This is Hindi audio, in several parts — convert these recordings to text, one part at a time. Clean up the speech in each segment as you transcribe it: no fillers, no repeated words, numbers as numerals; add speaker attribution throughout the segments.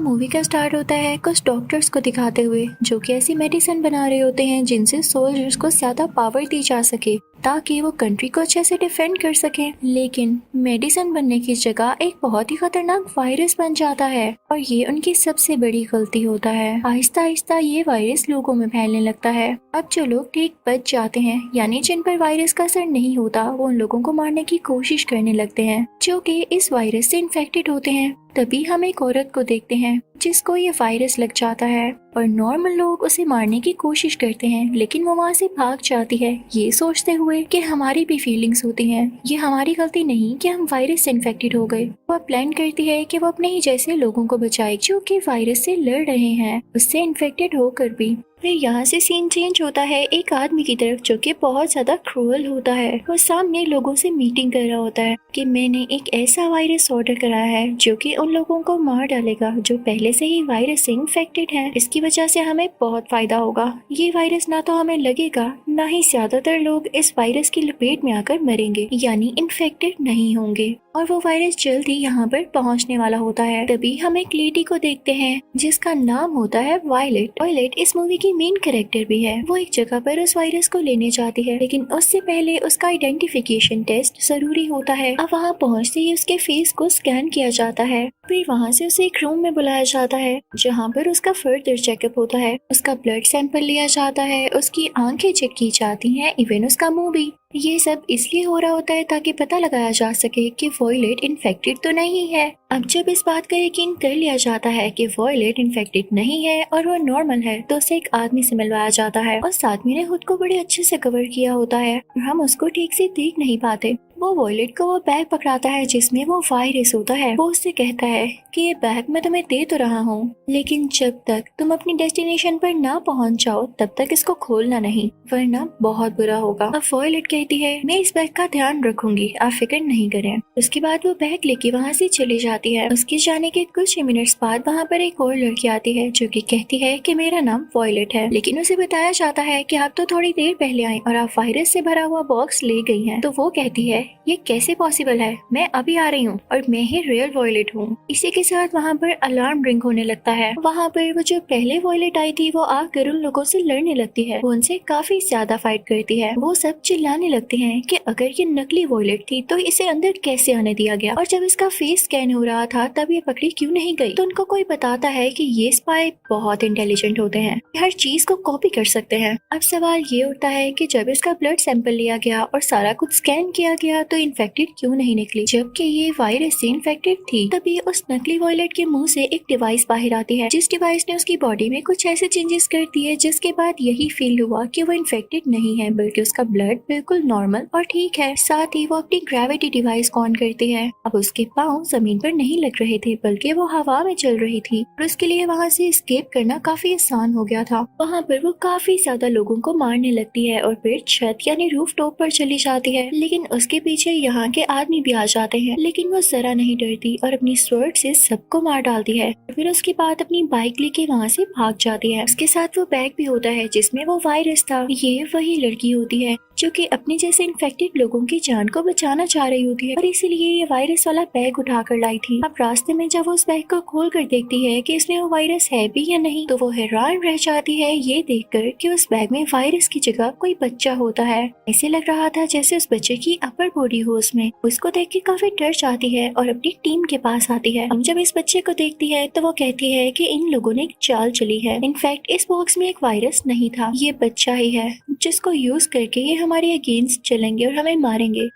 Speaker 1: मूवी का स्टार्ट होता है कुछ डॉक्टर्स को दिखाते हुए जो कि ऐसी मेडिसिन बना रहे होते हैं जिनसे सोल्जर्स को ज्यादा पावर दी जा सके ताकि वो कंट्री को अच्छे से डिफेंड कर सकें। लेकिन मेडिसिन बनने की जगह एक बहुत ही खतरनाक वायरस बन जाता है और ये उनकी सबसे बड़ी गलती होता है। आहिस्ता आहिस्ता ये वायरस लोगों में फैलने लगता है। अब जो लोग ठीक बच जाते हैं यानी जिन पर वायरस का असर नहीं होता वो उन लोगों को मारने की कोशिश करने लगते हैं जो कि इस वायरस से इन्फेक्टेड होते हैं। तभी हम एक औरत को देखते हैं जिसको ये वायरस लग जाता है और नॉर्मल लोग उसे मारने की कोशिश करते हैं लेकिन वो वहाँ से भाग जाती है ये सोचते हुए कि हमारी भी फीलिंग्स होती हैं, ये हमारी गलती नहीं कि हम वायरस से इन्फेक्टेड हो गए। वो प्लान करती है कि वो अपने ही जैसे लोगों को बचाए जो कि वायरस से लड़ रहे हैं उससे इन्फेक्टेड होकर भी। फिर यहाँ से सीन चेंज होता है एक आदमी की तरफ जो कि बहुत ज्यादा क्रूअल होता है। वो सामने लोगों से मीटिंग कर रहा होता है कि मैंने एक ऐसा वायरस ऑर्डर कराया है जो कि उन लोगों को मार डालेगा जो पहले से ही वायरस से इन्फेक्टेड है। इसकी वजह से हमें बहुत फायदा होगा। ये वायरस ना तो हमें लगेगा ना ही ज्यादातर लोग इस वायरस की लपेट में आकर मरेंगे यानी इन्फेक्टेड नहीं होंगे और वो वायरस जल्द ही यहाँ पर पहुँचने वाला होता है। तभी हम एक लेडी को देखते हैं जिसका नाम होता है वायलेट। वायलेट इस मूवी की मेन कैरेक्टर भी है। वो एक जगह पर उस वायरस को लेने जाती है लेकिन उससे पहले उसका आइडेंटिफिकेशन टेस्ट जरूरी होता है। अब वहाँ पहुँचते ही उसके फेस को स्कैन किया जाता है। फिर वहाँ से उसे एक रूम में बुलाया जाता है जहाँ पर उसका फर्दर चेकअप होता है। उसका ब्लड सैंपल लिया जाता है, उसकी आंखें चेक की जाती हैं, इवन उसका मुंह भी। ये सब इसलिए हो रहा होता है ताकि पता लगाया जा सके कि वॉयलेट इन्फेक्टेड तो नहीं है। अब जब इस बात का यकीन कर लिया जाता है कि वॉयलेट इन्फेक्टेड नहीं है और वो नॉर्मल है तो उसे एक आदमी से मिलवाया जाता है। उस आदमी ने खुद को बड़े अच्छे से कवर किया होता है और हम उसको ठीक से देख नहीं पाते। वो वॉयलेट को वो बैग पकड़ाता है जिसमें वो वायरस होता है। वो उससे कहता है कि ये बैग मैं तुम्हें दे तो रहा हूँ लेकिन जब तक तुम अपनी डेस्टिनेशन पर ना पहुँच जाओ तब तक इसको खोलना नहीं वरना बहुत बुरा होगा। अब वॉयलेट कहती है मैं इस बैग का ध्यान रखूंगी, आप फिक्र नहीं करें। उसके बाद वो बैग लेके वहाँ से चली जाती है। उसके जाने के कुछ ही मिनट्स बाद वहाँ पर एक और लड़की आती है जो कि कहती है कि मेरा नाम वॉयलेट है। लेकिन उसे बताया जाता है कि आप तो थोड़ी देर पहले आई और आप वायरस से भरा हुआ बॉक्स ले गई हैं। तो वो कहती है ये कैसे पॉसिबल है, मैं अभी आ रही हूँ और मैं ही रियल वॉयलेट हूँ। इसी के साथ वहाँ पर अलार्म रिंग होने लगता है। वहाँ पर वो जो पहले वॉयलेट आई थी वो आकर उन लोगों से लड़ने लगती है। वो उनसे काफी ज्यादा फाइट करती है। वो सब चिल्लाने लगते हैं कि अगर ये नकली वॉयलेट थी तो इसे अंदर कैसे आने दिया गया और जब इसका फेस स्कैन हो रहा था तब ये पकड़ी क्यों नहीं गई। तो उनको कोई बताता है कि ये स्पाई बहुत इंटेलिजेंट होते हैं, हर चीज को कॉपी कर सकते हैं। अब सवाल ये उठता है कि जब इसका ब्लड सैंपल लिया गया और सारा कुछ स्कैन किया गया तो इन्फेक्टेड क्यों नहीं निकली जबकि ये वायरस से इन्फेक्टेड थी। तभी उस नकली वॉयलेट के मुंह से एक डिवाइस बाहर आती है जिस डिवाइस ने उसकी बॉडी में कुछ ऐसे चेंजेस कर दिए जिसके बाद यही फील हुआ कि वो इन्फेक्टेड नहीं है बल्कि उसका ब्लड बिल्कुल नॉर्मल और ठीक है। साथ ही वो अपनी ग्रेविटी डिवाइस को ऑन करती है। अब उसके पाँव जमीन पर नहीं लग रहे थे बल्कि वो हवा में चल रही थी और उसके लिए वहाँ से एस्केप करना काफी आसान हो गया था। वहाँ पर वो काफी ज्यादा लोगों को मारने लगती है और फिर छत यानी रूफ टॉप पर चली जाती है। लेकिन उसके पीछे यहाँ के आदमी भी आ जाते हैं लेकिन वो जरा नहीं डरती और अपनी स्वॉर्ड से सबको मार डालती है। फिर उसके बाद अपनी बाइक लेके वहाँ से भाग जाती है। उसके साथ वो बैग भी होता है जिसमें वो वायरस था। ये वही लड़की होती है जो कि अपने जैसे इन्फेक्टेड लोगों की जान को बचाना चाह रही होती है और इसीलिए ये वायरस वाला बैग उठाकर लाई थी। अब रास्ते में जब वो उस बैग को खोल कर देखती है कि इसमें वो वायरस है भी या नहीं तो वो हैरान रह जाती है ये देखकर कि उस बैग में वायरस की जगह कोई बच्चा होता है। ऐसे लग रहा था जैसे उस बच्चे की अपर बॉडी हो उसमें। उसको देख के काफी डर जाती है और अपनी टीम के पास आती है। हम जब इस बच्चे को देखती है तो वो कहती है कि इन लोगों ने एक चाल चली है। इनफैक्ट इस बॉक्स में एक वायरस नहीं था, ये बच्चा ही है जिसको यूज करके ये हमारे अगेंस्ट चलेंगे और हमें मारेंगे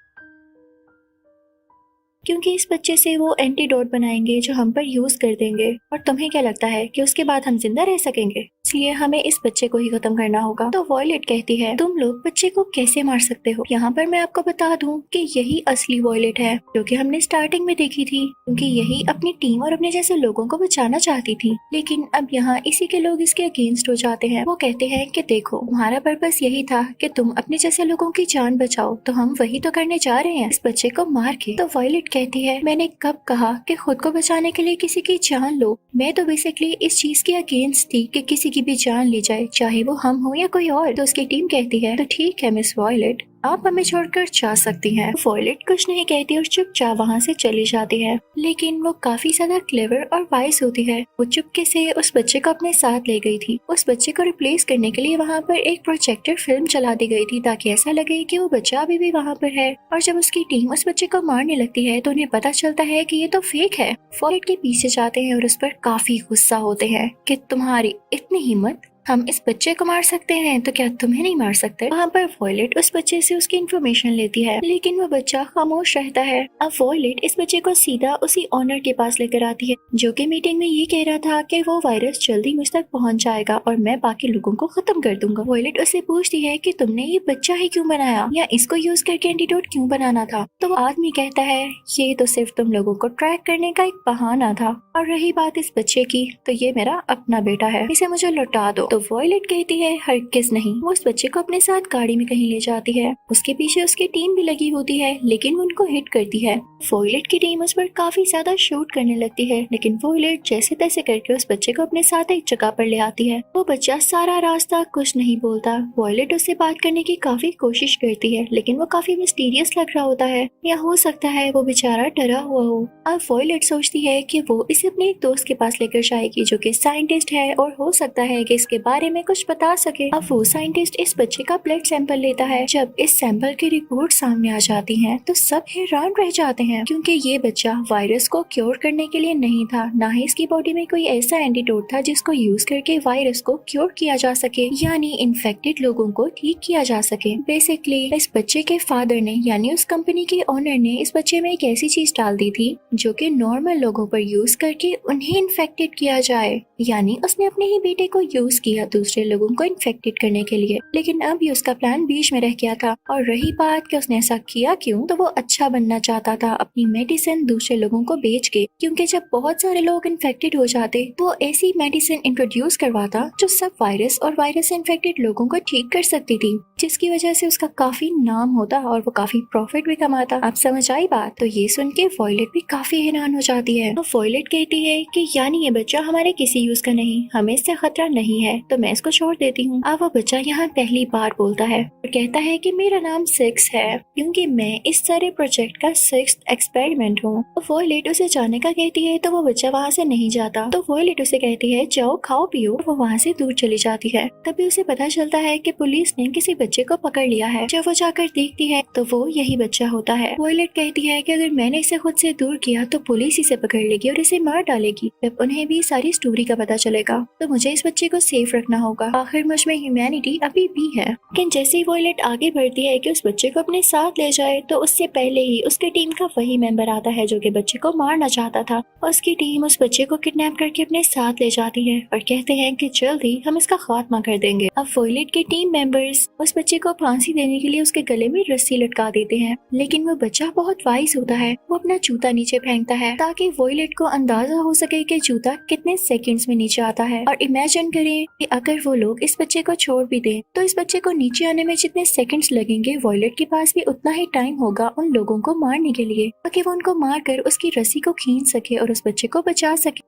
Speaker 1: क्योंकि इस बच्चे से वो एंटीडोट बनाएंगे जो हम पर यूज कर देंगे। और तुम्हें क्या लगता है कि उसके बाद हम जिंदा रह सकेंगे? इसलिए हमें इस बच्चे को ही खत्म करना होगा। तो वॉयलेट कहती है तुम लोग बच्चे को कैसे मार सकते हो? यहाँ पर मैं आपको बता दूं कि यही असली वॉयलेट है जो कि हमने स्टार्टिंग में देखी थी क्योंकि यही अपनी टीम और अपने जैसे लोगों को बचाना चाहती थी। लेकिन अब यहाँ इसी के लोग इसके अगेंस्ट हो जाते हैं। वो कहते हैं कि देखो तुम्हारा पर्पस यही था कि तुम अपने जैसे लोगों की जान बचाओ तो हम वही तो करने जा रहे हैं इस बच्चे को मार के। तो वॉयलेट कहती है मैंने कब कहा कि खुद को बचाने के लिए किसी की जान लो? मैं तो बेसिकली इस चीज के अगेंस्ट थी कि किसी की भी जान ली जाए चाहे वो हम हो या कोई और। तो उसकी टीम कहती है तो ठीक है मिस वॉयलेट, आप हमें छोड़कर जा सकती हैं। वॉयलेट कुछ नहीं कहती और चुपचाप वहाँ से चली जाती है, लेकिन वो काफी ज्यादा क्लेवर और वाइस होती है। वो चुपके से उस बच्चे को अपने साथ ले गई थी। उस बच्चे को रिप्लेस करने के लिए वहाँ पर एक प्रोजेक्टर फिल्म चला दी गई थी ताकि ऐसा लगे कि वो बच्चा अभी भी वहाँ पर है। और जब उसकी टीम उस बच्चे को मारने लगती है तो उन्हें पता चलता है कि ये तो फेक है। वॉयलेट के पीछे जाते हैं और उस पर काफी गुस्सा होते हैं कि तुम्हारी इतनी हिम्मत, हम इस बच्चे को मार सकते हैं तो क्या तुम्हें नहीं मार सकते। वहाँ पर वॉयलेट उस बच्चे से उसकी इन्फॉर्मेशन लेती है, लेकिन वो बच्चा खामोश रहता है। अब वॉयलेट इस बच्चे को सीधा उसी ऑनर के पास लेकर आती है, जो कि मीटिंग में ये कह रहा था कि वो वायरस जल्दी मुझ तक पहुँच जाएगा और मैं बाकी लोगों को खत्म कर दूंगा। वॉयलेट उससे पूछती है कि तुमने ये बच्चा ही क्यों बनाया या इसको यूज करके एंटीडोट क्यों बनाना था। तो वो आदमी कहता है ये तो सिर्फ तुम लोगों को ट्रैक करने का एक बहाना था, और रही बात इस बच्चे की तो ये मेरा अपना बेटा है, इसे मुझे लौटा दो। तो वॉयलेट कहती है हरगिज़ नहीं। वो उस बच्चे को अपने साथ गाड़ी में कहीं ले जाती है। उसके पीछे उसकी टीम भी लगी होती है, लेकिन वो उनको हिट करती है। वॉयलेट की टीम उस पर काफी ज्यादा शूट करने लगती है, लेकिन वॉयलेट जैसे तैसे करके उस बच्चे को अपने साथ एक जगह पर ले आती है। वो बच्चा सारा रास्ता कुछ नहीं बोलता। वॉयलेट उससे बात करने की काफी कोशिश करती है, लेकिन वो काफी मिस्टीरियस लग रहा होता है, या हो सकता है वो बेचारा डरा हुआ हो। अब वॉयलेट सोचती है कि वो इसे अपने एक दोस्त के पास लेकर जाएगी जो कि साइंटिस्ट है और हो सकता है कि इसके बारे में कुछ बता सके। अब वो साइंटिस्ट इस बच्चे का ब्लड सैंपल लेता है। जब इस सैंपल की रिपोर्ट सामने आ जाती है तो सब हैरान रह जाते हैं, क्योंकि ये बच्चा वायरस को क्योर करने के लिए नहीं था, ना ही इसकी बॉडी में कोई ऐसा एंटीडोट था जिसको यूज करके वायरस को क्योर किया जा सके, यानी इन्फेक्टेड लोगों को ठीक किया जा सके। बेसिकली इस बच्चे के फादर ने, यानी उस कंपनी के ओनर ने इस बच्चे में एक ऐसी चीज डाल दी थी जो कि नॉर्मल लोगों पर यूज करके उन्हें इन्फेक्टेड किया जाए, यानी उसने अपने ही बेटे को यूज किया दूसरे लोगों को इन्फेक्टेड करने के लिए। लेकिन अब ये उसका प्लान बीच में रह गया था। और रही बात कि उसने ऐसा किया क्यों, तो वो अच्छा बनना चाहता था अपनी मेडिसिन दूसरे लोगों को बेच के, क्योंकि जब बहुत सारे लोग इन्फेक्टेड हो जाते तो वो ऐसी मेडिसिन इंट्रोड्यूस करवाता जो सब वायरस और वायरस से इन्फेक्टेड लोगों को ठीक कर सकती थी, जिसकी वजह से उसका काफी नाम होता और वो काफी प्रॉफिट भी कमाता। आप समझ आई बात? तो ये सुन के वॉयलेट भी काफी हैरान हो जाती है। तो वॉयलेट कहती है कि यानी ये बच्चा हमारे किसी यूज का नहीं, हमें इससे खतरा नहीं है, तो मैं इसको छोड़ देती हूँ। अब वो बच्चा यहाँ पहली बार बोलता है और कहता है कि मेरा नाम सिक्स है, क्योंकि मैं इस सारे प्रोजेक्ट का 6th एक्सपेरिमेंट हूँ। तो वॉयलेट उसे जाने का कहती है, तो वो बच्चा वहाँ से नहीं जाता। तो वॉयलेट उसे कहती है जाओ खाओ पियो। वो वहाँ से दूर चली जाती है। तभी उसे पता चलता है कि पुलिस ने किसी बच्चे को पकड़ लिया है। जब वो जाकर देखती है तो वो यही बच्चा होता है। वॉयलेट कहती है कि अगर मैंने इसे खुद से दूर किया तो पुलिस इसे पकड़ लेगी और इसे मार डालेगी। जब उन्हें भी सारी स्टोरी का पता चलेगा तो मुझे इस बच्चे को सेफ रखना होगा, आखिर मुझ में ह्यूमैनिटी अभी भी है। लेकिन जैसे ही वॉयलेट आगे बढ़ती है कि उस बच्चे को अपने साथ ले जाए, तो उससे पहले ही उसकी टीम का वही मेंबर आता है जो कि बच्चे को मारना चाहता था। उसकी टीम उस बच्चे को किडनैप करके अपने साथ ले जाती है और कहते हैं कि जल्दी हम इसका खात्मा कर देंगे। अब वॉयलेट के टीम मेंबर्स उस बच्चे को फांसी देने के लिए उसके गले में रस्सी लटका देते हैं, लेकिन वो बच्चा बहुत वाइस होता है। वो अपना जूता नीचे फेंकता है ताकि वॉयलेट को अंदाजा हो सके कि जूता कितने सेकंड्स में नीचे आता है। और इमेजिन करें कि अगर वो लोग इस बच्चे को छोड़ भी दें तो इस बच्चे को नीचे आने में जितने सेकंड्स लगेंगे, वॉयलेट के पास भी उतना ही टाइम होगा उन लोगों को मारने के लिए, ताकि वो उनको मारकर उसकी रस्सी को खींच सके और उस बच्चे को बचा सके।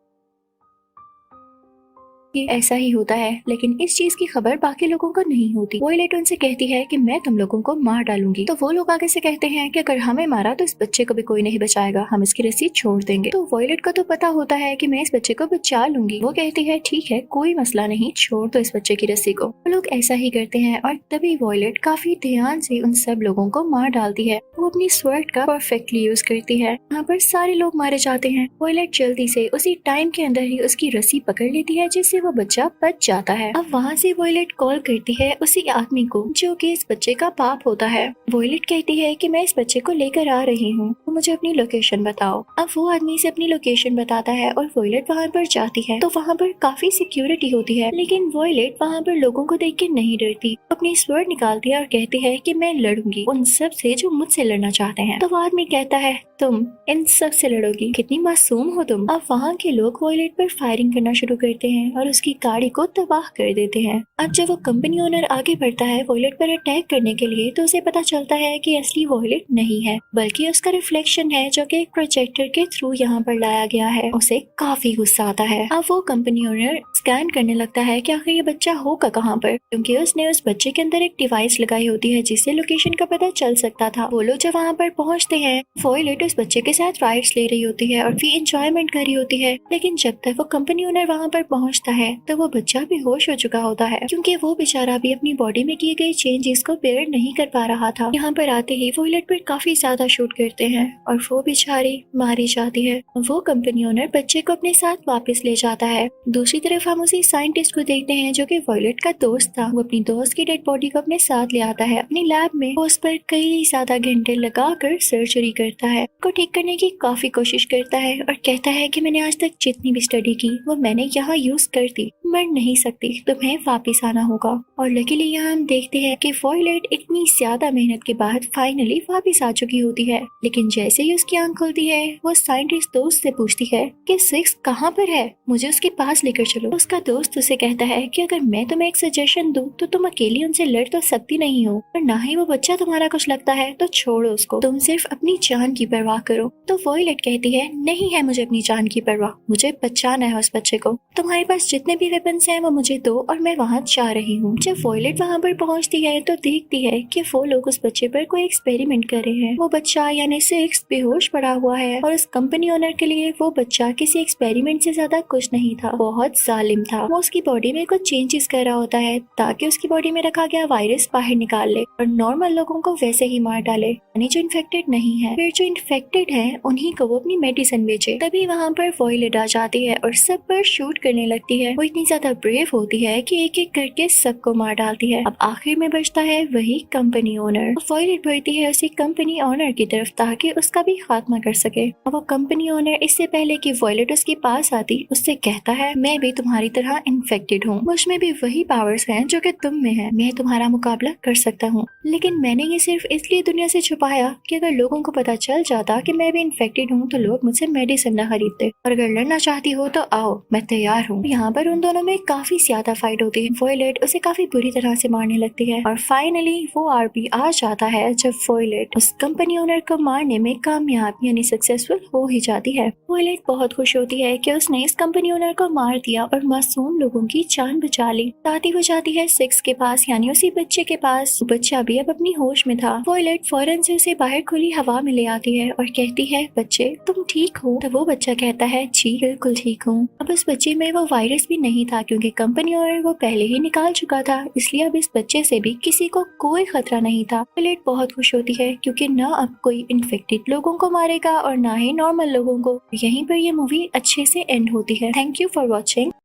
Speaker 1: कि ऐसा ही होता है, लेकिन इस चीज की खबर बाकी लोगों को नहीं होती। वॉयलेट उनसे कहती है कि मैं तुम लोगों को मार डालूंगी। तो वो लोग आगे से कहते हैं कि अगर हमें मारा तो इस बच्चे को भी कोई नहीं बचाएगा, हम इसकी रस्सी छोड़ देंगे। तो वॉयलेट को तो पता होता है कि मैं इस बच्चे को बचा लूंगी। वो कहती है ठीक है, कोई मसला नहीं, छोड़ दो इस बच्चे की रस्सी को। वो लोग ऐसा ही करते हैं और तभी वॉयलेट काफी ध्यान से उन सब लोगों को मार डालती है। वो अपनी स्वर्ड का परफेक्टली यूज करती है। यहाँ पर सारे लोग मारे जाते हैं। वॉयलेट जल्दी से उसी टाइम के अंदर ही उसकी रस्सी पकड़ लेती है, जिससे वो बच्चा बच जाता है। अब वहाँ से वॉयलेट कॉल करती है उसी आदमी को जो कि इस बच्चे का बाप होता है। वॉयलेट कहती है कि मैं इस बच्चे को लेकर आ रही हूँ, तो मुझे अपनी लोकेशन बताओ। अब वो आदमी से अपनी लोकेशन बताता है और वॉयलेट वहाँ पर जाती है। तो वहाँ पर काफी सिक्योरिटी होती है, लेकिन वॉयलेट वहाँ पर लोगों को देख के नहीं डरती। अपनी स्वर्ड निकालती है और कहती है कि मैं लड़ूंगी उन सब से जो मुझसे लड़ना चाहते हैं। तो वो आदमी कहता है तुम इन सब से लड़ोगी, कितनी मासूम हो तुम। अब वहाँ के लोग वॉयलेट पर फायरिंग करना शुरू करते हैं और उसकी गाड़ी को तबाह कर देते हैं। अब जब वो कंपनी ओनर आगे बढ़ता है वॉयलेट पर अटैक करने के लिए, तो उसे पता चलता है कि असली वॉयलेट नहीं है, बल्कि उसका रिफ्लेक्शन है जो कि एक प्रोजेक्टर के थ्रू यहाँ पर लाया गया है। उसे काफी गुस्सा आता है। अब वो कंपनी ओनर स्कैन करने लगता है कि आखिर ये बच्चा होगा कहाँ पर, क्योंकि उसने उस बच्चे के अंदर एक डिवाइस लगाई होती है जिससे लोकेशन का पता चल सकता था। वो लोग जब वहाँ पर पहुँचते हैं, वॉयलेट उस बच्चे के साथ राइड्स ले रही होती है और भी इंजॉयमेंट कर रही होती है। लेकिन जब तक वो कंपनी ओनर वहाँ पर पहुँचता है तो वो बच्चा भी होश हो चुका होता है, क्योंकि वो बेचारा भी अपनी बॉडी में किए गए चेंजेस को बेयर नहीं कर पा रहा था। यहाँ पर आते ही वॉयलेट पर काफी ज्यादा शूट करते हैं और वो बेचारी मारी जाती है। वो कंपनी ओनर बच्चे को अपने साथ वापस ले जाता है। दूसरी तरफ हम उसी साइंटिस्ट को देखते हैं जो कि वॉयलेट का दोस्त था। वो अपनी दोस्त की डेड बॉडी को अपने साथ ले आता है अपनी लैब में। वो उस पर कई ज्यादा घंटे लगाकर सर्जरी करता है, को ठीक करने की काफी कोशिश करता है और कहता है कि मैंने आज तक जितनी भी स्टडी की वो मैंने यहाँ यूज कर दी, मर नहीं सकती, तुम्हें वापिस आना होगा। और लकीली यहाँ हम देखते हैं कि वॉयलेट इतनी ज्यादा मेहनत के बाद फाइनली वापिस आ चुकी होती है। लेकिन जैसे ही उसकी आंख खुलती है वो साइंटिस्ट दोस्त से पूछती है कि सिक्स कहाँ पर है, मुझे उसके पास लेकर चलो। उसका दोस्त उसे कहता है कि अगर मैं तुम्हें एक सजेशन दूं तो तुम अकेली उनसे लड़ तो सकती नहीं हो, और ना ही वो बच्चा तुम्हारा कुछ लगता है, तो छोड़ो उसको, तुम सिर्फ अपनी जान की परवाह करो। तो वॉयलेट कहती है नहीं है मुझे अपनी जान की परवाह, मुझे बचाना है उस बच्चे को, तुम्हारे पास जितने भी वेपन्स हैं वो मुझे दो और मैं वहाँ जा रही हूँ। जब वॉयलेट वहाँ पर पहुँचती है तो देखती है कि वो लोग उस बच्चे पर कोई एक्सपेरिमेंट कर रहे हैं। वो बच्चा यानी सिक्स बेहोश पड़ा हुआ है और उस कंपनी ओनर के लिए वो बच्चा किसी एक्सपेरिमेंट से ज्यादा कुछ नहीं था, बहुत जालिम था। वो उसकी बॉडी में कुछ चेंजेस कर रहा होता है ताकि उसकी बॉडी में रखा गया वायरस बाहर निकाल ले और नॉर्मल लोगों को वैसे ही मार डाले, यानी जो इन्फेक्टेड नहीं है। फिर जो इन्फेक्टेड है उन्हीं को वो अपनी मेडिसिन बेचे। तभी वहाँ पर वॉयलेट आ जाती है और सब पर शूट करने लगती है। वो इतनी ज्यादा ब्रेव होती है कि एक एक करके सबको मार डालती है। अब आखिर में बचता है वही कंपनी ओनर। वॉयलेट बढ़ती है उसी कंपनी ओनर की तरफ ताकि उसका भी खात्मा कर सके। अब वो कंपनी ओनर इससे पहले कि वॉयलेट उसके पास आती उससे कहता है मैं भी तुम्हारी तरह इन्फेक्टेड हूँ, मुझ में भी वही पावर्स हैं जो कि तुम में है, मैं तुम्हारा मुकाबला कर सकता हूँ, लेकिन मैंने ये सिर्फ इसलिए दुनिया से छुपाया कि अगर लोगों को पता चल जाता कि मैं भी इन्फेक्टेड हूँ तो लोग मुझसे मेडिसिन न खरीदते, और अगर लड़ना चाहती हो तो आओ, मैं तैयार हूँ। यहाँ पर उन दोनों में काफी ज्यादा फाइट होती है। वॉयलेट उसे काफी बुरी तरह से मारने लगती है और फाइनली वो आरपी आ जाता है जब वॉयलेट उस कंपनी ओनर को मारने में कामयाब यानी सक्सेसफुल हो ही जाती है। वॉयलेट बहुत खुश होती है कि उसने इस कंपनी ओनर को मार दिया और मासूम लोगों की जान बचा ली। साथ ही वो जाती है सिक्स के पास यानी उसी बच्चे के पास। बच्चा भी अब अपनी होश में था। वॉयलेट फौरन से उसे बाहर खुली हवा में ले आती है और कहती है बच्चे तुम ठीक हो? तो वो बच्चा कहता है जी बिल्कुल ठीक हूँ। अब उस बच्चे में वो वायरस भी नहीं था क्योंकि कंपनी ओनर वो पहले ही निकाल चुका था, इसलिए अब इस बच्चे से भी किसी को कोई खतरा नहीं था। वॉयलेट बहुत खुश होती है क्योंकि न अब कोई इन्फेक्टेड लोगों को मारेगा और ना ही नॉर्मल लोगों को। यहीं पर ये मूवी अच्छे से एंड होती है। Thank you for watching.